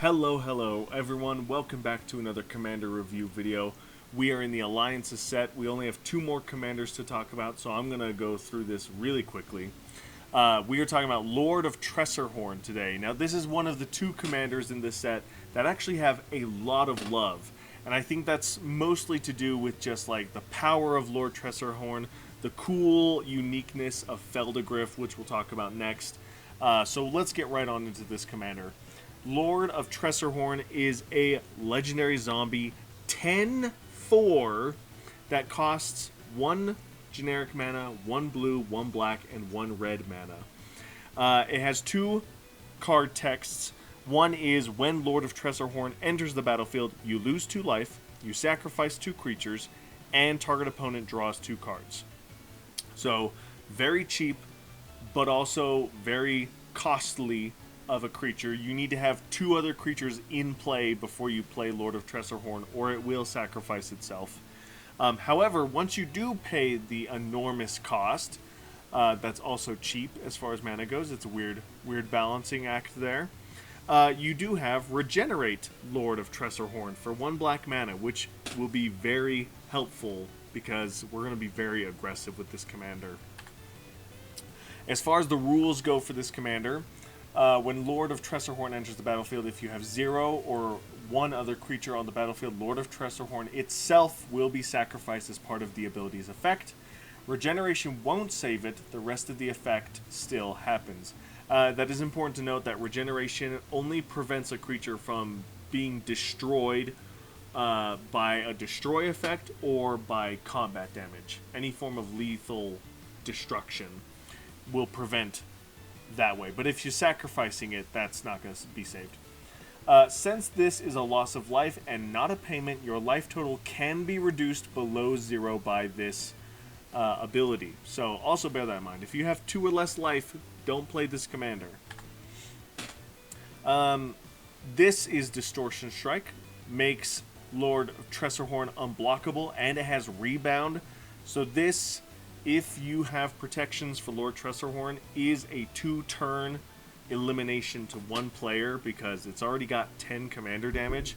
Hello everyone, welcome back to another Commander review video. We are in the Alliances set. We only have two more commanders to talk about, so I'm going to go through this really quickly. We are talking about Lord of Tresserhorn today. Now this is one of the two commanders in this set that actually have a lot of love. And I think that's mostly to do with just like the power of Lord Tresserhorn, the cool uniqueness of Feldegriff, which we'll talk about next. So let's get right on into this commander. Lord of Tresserhorn is a legendary zombie 10-4 that costs 1 generic mana, 1 blue, 1 black, and 1 red mana. It has two card texts. One is, when Lord of Tresserhorn enters the battlefield, you lose 2 life, you sacrifice 2 creatures, and target opponent draws 2 cards. So, very cheap, but also very costly of a creature. You need to have 2 other creatures in play before you play Lord of Tresserhorn, or it will sacrifice itself. However, once you do pay the enormous cost, that's also cheap as far as mana goes. It's a weird balancing act there. You do have Regenerate Lord of Tresserhorn for 1 black mana, which will be very helpful because we're going to be very aggressive with this commander. As far as the rules go for this commander, when Lord of Tresserhorn enters the battlefield, if you have 0 or 1 other creature on the battlefield, Lord of Tresserhorn itself will be sacrificed as part of the ability's effect. Regeneration won't save it, the rest of the effect still happens. That is important to note that regeneration only prevents a creature from being destroyed by a destroy effect or by combat damage. Any form of lethal destruction will prevent that way, but if you're sacrificing it, that's not going to be saved. Since this is a loss of life and not a payment, your life total can be reduced below 0 by this ability. So also bear that in mind. If you have 2 or less life, don't play this commander. This is Distortion Strike, makes Lord of Tresserhorn unblockable, and it has Rebound. So this, if you have protections for Lord Tresserhorn, is a 2-turn elimination to 1 player because it's already got 10 commander damage.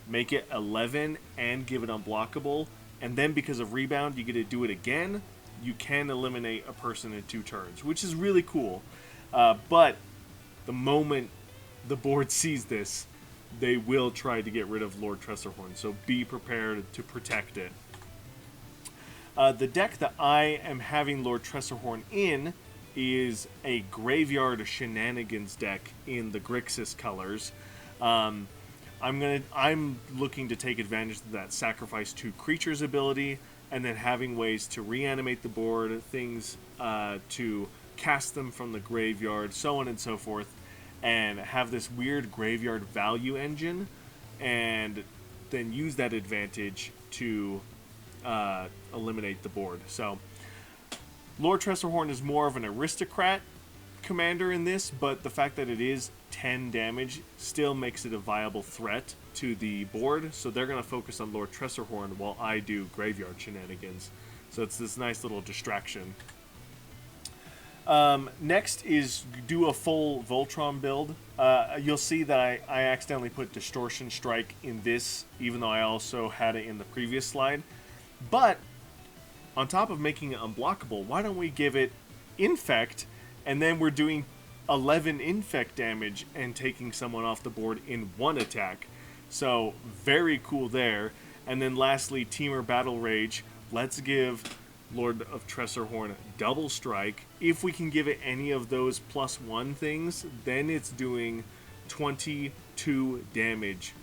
Make it 11 and give it unblockable, and then because of Rebound you get to do it again. You can eliminate a person in 2 turns, which is really cool. But the moment the board sees this, they will try to get rid of Lord Tresserhorn, so be prepared to protect it. The deck that I am having Lord Tresserhorn in is a Graveyard Shenanigans deck in the Grixis colors. I'm looking to take advantage of that sacrifice 2 creatures ability, and then having ways to reanimate the board, things to cast them from the graveyard, so on and so forth, and have this weird graveyard value engine, and then use that advantage to eliminate the board. So Lord Tresserhorn is more of an aristocrat commander in this, but the fact that it is 10 damage still makes it a viable threat to the board, so they're going to focus on Lord Tresserhorn while I do Graveyard Shenanigans. So it's this nice little distraction. Next is do a full Voltron build. You'll see that I accidentally put Distortion Strike in this, even though I also had it in the previous slide. But on top of making it unblockable, why don't we give it Infect, and then we're doing 11 Infect damage and taking someone off the board in 1 attack. So very cool there. And then lastly, Temur Battle Rage. Let's give Lord of Tresserhorn Double Strike. If we can give it any of those +1 things, then it's doing 22 damage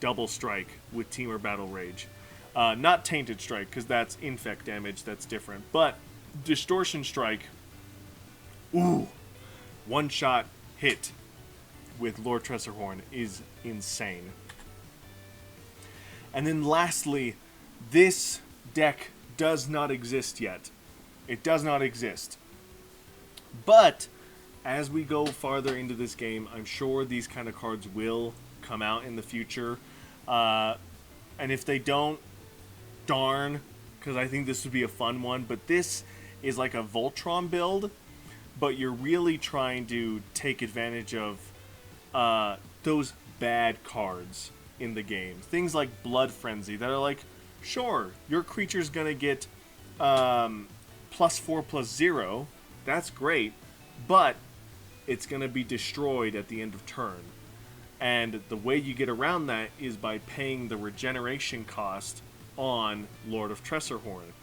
Double Strike with Temur Battle Rage. Not Tainted Strike, because that's Infect damage, that's different. But Distortion Strike, ooh, 1-shot hit with Lord Tresserhorn is insane. And then lastly, this deck does not exist yet. It does not exist. But as we go farther into this game, I'm sure these kind of cards will come out in the future. And if they don't, darn, because I think this would be a fun one. But this is like a Voltron build, but you're really trying to take advantage of those bad cards in the game. Things like Blood Frenzy that are like, sure, your creature's gonna get +4/+0. That's great, but it's gonna be destroyed at the end of turn. And the way you get around that is by paying the regeneration cost on Lord of Tresserhorn.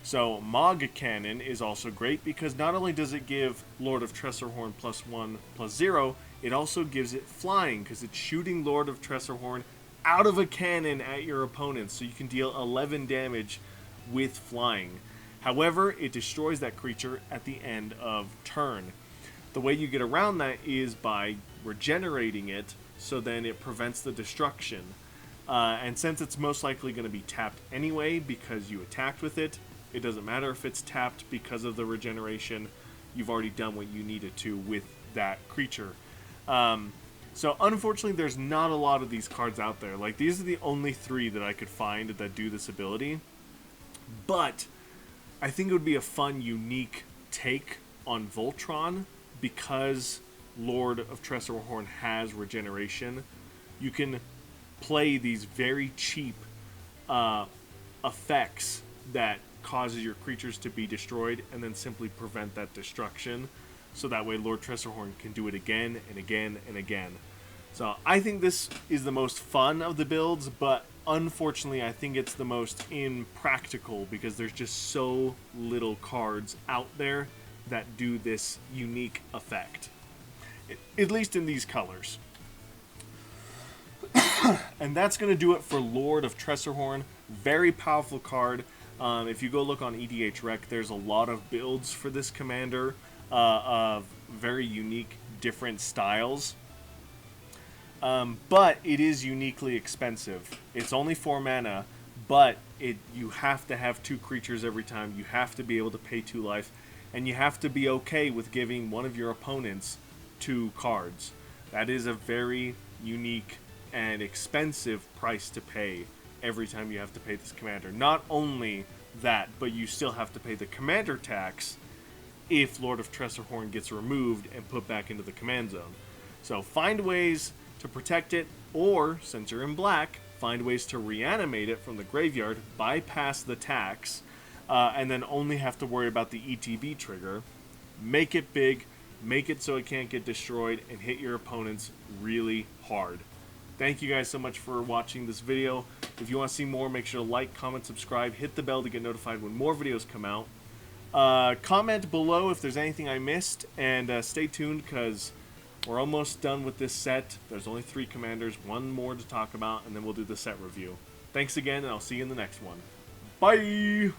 So Mog Cannon is also great because not only does it give Lord of Tresserhorn +1/+0, it also gives it flying because it's shooting Lord of Tresserhorn out of a cannon at your opponent, so you can deal 11 damage with flying. However, it destroys that creature at the end of turn. The way you get around that is by regenerating it, so then it prevents the destruction. And since it's most likely going to be tapped anyway because you attacked with it, it doesn't matter if it's tapped because of the regeneration. You've already done what you needed to with that creature. So unfortunately, there's not a lot of these cards out there. Like, these are the only 3 that I could find that do this ability. But I think it would be a fun, unique take on Voltron because Lord of Tresserhorn has regeneration. You can play these very cheap effects that causes your creatures to be destroyed and then simply prevent that destruction. So that way Lord Tresserhorn can do it again and again and again. So I think this is the most fun of the builds, but unfortunately I think it's the most impractical because there's just so little cards out there that do this unique effect. At least in these colors. And that's going to do it for Lord of Tresserhorn. Very powerful card. If you go look on EDH Rec, there's a lot of builds for this commander of very unique, different styles. But it is uniquely expensive. It's only 4 mana, but you have to have 2 creatures every time. You have to be able to pay 2 life, and you have to be okay with giving one of your opponents 2 cards. That is a very unique and expensive price to pay every time you have to pay this commander. Not only that, but you still have to pay the commander tax if Lord of Tresserhorn gets removed and put back into the command zone. So find ways to protect it, or, since you're in black, find ways to reanimate it from the graveyard, bypass the tax, and then only have to worry about the ETB trigger. Make it big, make it so it can't get destroyed, and hit your opponents really hard. Thank you guys so much for watching this video. If you want to see more, make sure to like, comment, subscribe, hit the bell to get notified when more videos come out. Comment below if there's anything I missed, and stay tuned because we're almost done with this set. There's only 3 commanders, 1 more to talk about, and then we'll do the set review. Thanks again, and I'll see you in the next one. Bye!